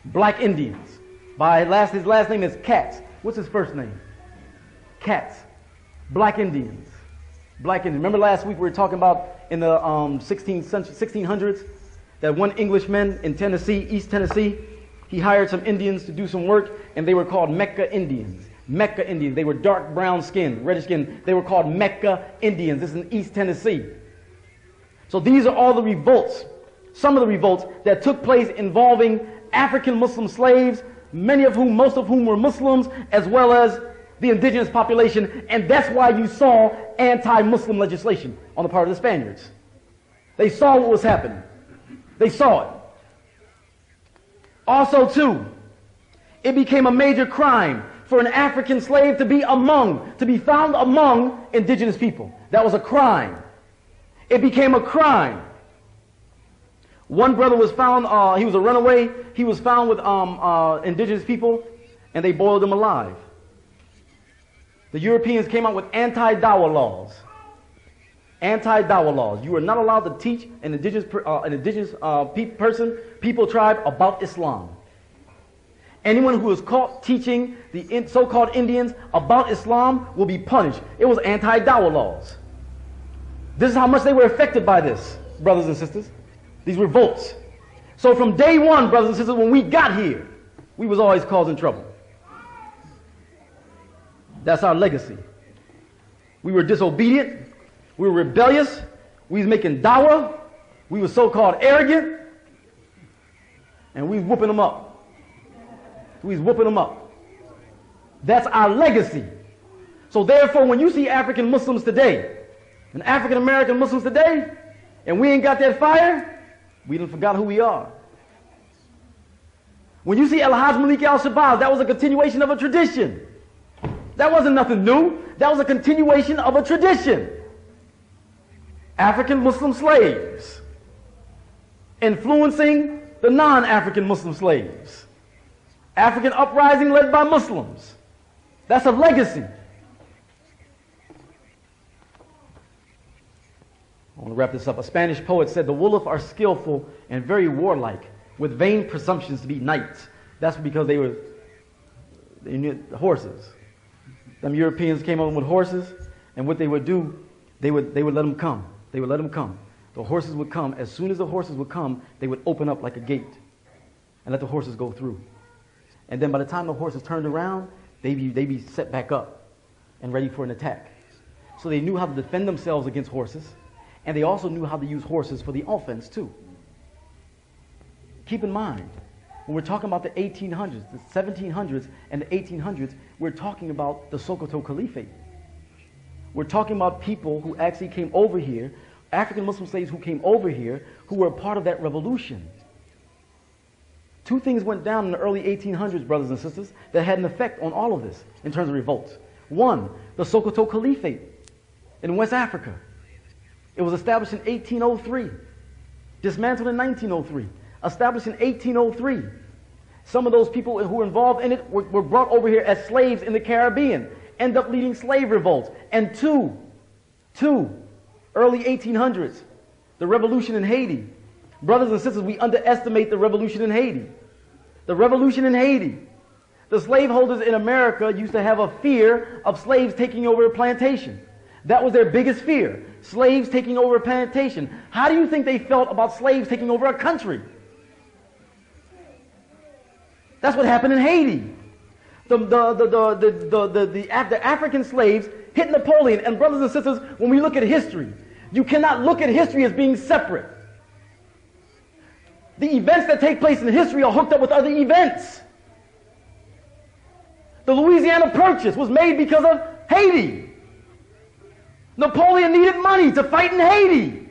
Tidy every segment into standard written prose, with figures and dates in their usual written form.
Black Indians. His last name is Katz. What's his first name? Katz. Black Indians. Black Indians. Remember last week we were talking about in the 1600s that one Englishman in Tennessee, East Tennessee, he hired some Indians to do some work, and they were called Mecca Indians. Mecca Indians. They were dark brown skin, reddish skin. They were called Mecca Indians. This is in East Tennessee. So these are all the revolts, some of the revolts that took place involving African Muslim slaves, most of whom were Muslims, as well as the indigenous population, and that's why you saw anti-Muslim legislation on the part of the Spaniards. They saw what was happening. They saw it. Also, too, it became a major crime for an African slave to be found among indigenous people. That was a crime. It became a crime. One brother was found, he was a runaway, he was found with indigenous people, and they boiled him alive. The Europeans came out with anti-dawah laws. Anti-dawah laws. You are not allowed to teach an indigenous people tribe about Islam. Anyone who is caught teaching the so-called Indians about Islam will be punished. It was anti-dawah laws. This is how much they were affected by this, brothers and sisters. These revolts. So from day one, brothers and sisters, when we got here, we was always causing trouble. That's our legacy. We were disobedient. We were rebellious. We was making dawah. We were so-called arrogant. And we was whooping them up. We was whooping them up. That's our legacy. So therefore, when you see African Muslims today, and African American Muslims today, and we ain't got that fire, we done forgot who we are. When you see Al-Hajj Malik al-Shabazz, that was a continuation of a tradition. That wasn't nothing new. That was a continuation of a tradition. African Muslim slaves influencing the non-African Muslim slaves. African uprising led by Muslims. That's a legacy. I want to wrap this up. A Spanish poet said, the Wolof are skillful and very warlike, with vain presumptions to be knights. That's because they knew horses. Them Europeans came over with horses, and what they would do, they would let them come. They would let them come. The horses would come. As soon as the horses would come, they would open up like a gate and let the horses go through. And then by the time the horses turned around, they'd be set back up and ready for an attack. So they knew how to defend themselves against horses, and they also knew how to use horses for the offense too. Keep in mind, when we're talking about the 1800s, the 1700s, and the 1800s, we're talking about the Sokoto Caliphate. We're talking about people who actually came over here, African Muslim slaves who came over here, who were a part of that revolution. Two things went down in the early 1800s, brothers and sisters, that had an effect on all of this in terms of revolts. One, the Sokoto Caliphate in West Africa. It was established in 1803, dismantled in 1903, established in 1803. Some of those people who were involved in it were brought over here as slaves in the Caribbean, end up leading slave revolts. And two, early 1800s, the revolution in Haiti. Brothers and sisters, we underestimate the revolution in Haiti. The revolution in Haiti. The slaveholders in America used to have a fear of slaves taking over a plantation. That was their biggest fear, slaves taking over a plantation. How do you think they felt about slaves taking over a country? That's what happened in Haiti. The African slaves hit Napoleon. And brothers and sisters, when we look at history, you cannot look at history as being separate. The events that take place in history are hooked up with other events. The Louisiana Purchase was made because of Haiti. Napoleon needed money to fight in Haiti.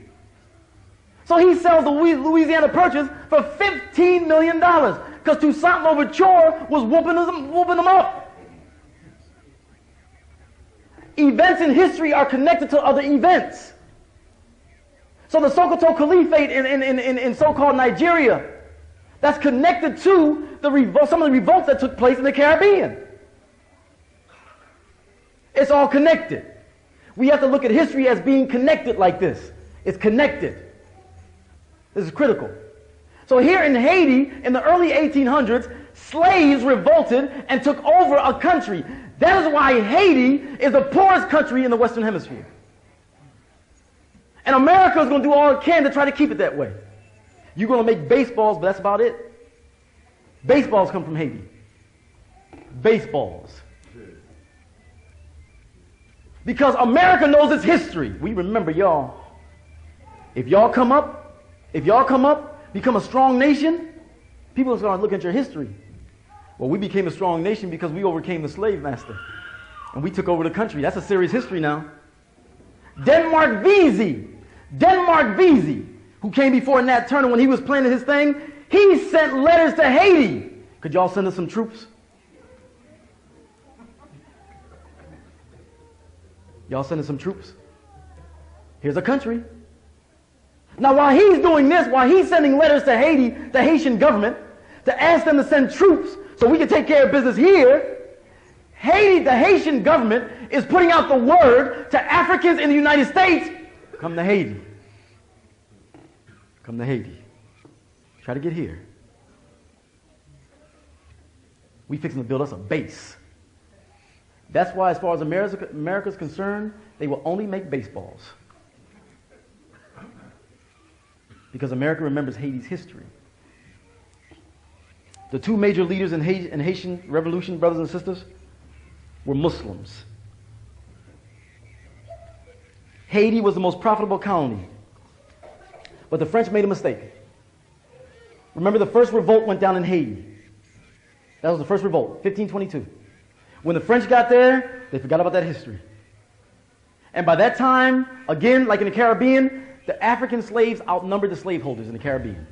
So he sells the Louisiana Purchase for $15 million because Toussaint Louverture was whooping them up. Events in history are connected to other events. So the Sokoto Caliphate in so-called Nigeria, that's connected to some of the revolts that took place in the Caribbean. It's all connected. We have to look at history as being connected like this. It's connected. This is critical. So here in Haiti, in the early 1800s, slaves revolted and took over a country. That is why Haiti is the poorest country in the Western Hemisphere. And America is going to do all it can to try to keep it that way. You're going to make baseballs, but that's about it. Baseballs come from Haiti. Baseballs. Because America knows its history. We remember y'all. If y'all come up, become a strong nation, people are going to look at your history. Well, we became a strong nation because we overcame the slave master. And we took over the country. That's a serious history now. Denmark Vesey, who came before Nat Turner when he was planning his thing, he sent letters to Haiti. Could y'all send us some troops? Y'all send us some troops? Here's a country. Now, while he's doing this, while he's sending letters to Haiti, the Haitian government, to ask them to send troops so we can take care of business here, Haiti, the Haitian government, is putting out the word to Africans in the United States, come to Haiti. Come to Haiti. Try to get here. We fixing to build us a base. That's why, as far as America's concerned, they will only make baseballs. Because America remembers Haiti's history. The two major leaders in Haitian revolution, brothers and sisters, were Muslims. Haiti was the most profitable colony. But the French made a mistake. Remember, the first revolt went down in Haiti. That was the first revolt, 1522. When the French got there, they forgot about that history. And by that time, again, like in the Caribbean, the African slaves outnumbered the slaveholders in the Caribbean.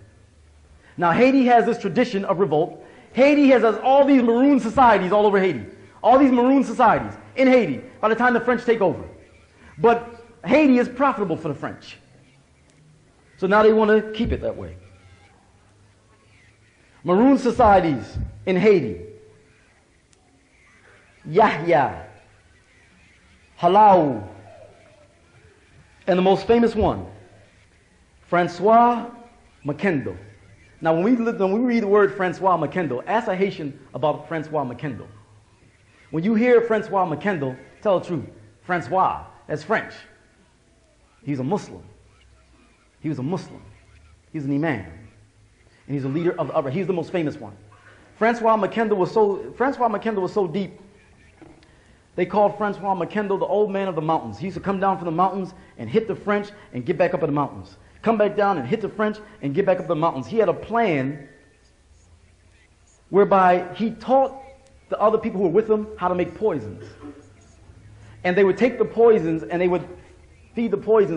Now, Haiti has this tradition of revolt. Haiti has all these maroon societies all over Haiti. All these maroon societies in Haiti by the time the French take over. But Haiti is profitable for the French. So now they want to keep it that way. Maroon societies in Haiti. Yahya, Halau, and the most famous one, Francois Makendo. Now, when we read the word Francois Makendo, ask a Haitian about Francois Makendo. When you hear Francois Makendo, tell the truth. Francois, that's French. He's a Muslim. He was a Muslim. He's an imam. And he's a leader of the upper. He's the most famous one. Francois Makendo was so deep, they called Francois Makendo the old man of the mountains. He used to come down from the mountains and hit the French and get back up in the mountains. Come back down and hit the French and get back up the mountains. He had a plan whereby he taught the other people who were with him how to make poisons. And they would take the poisons and they would feed the poisons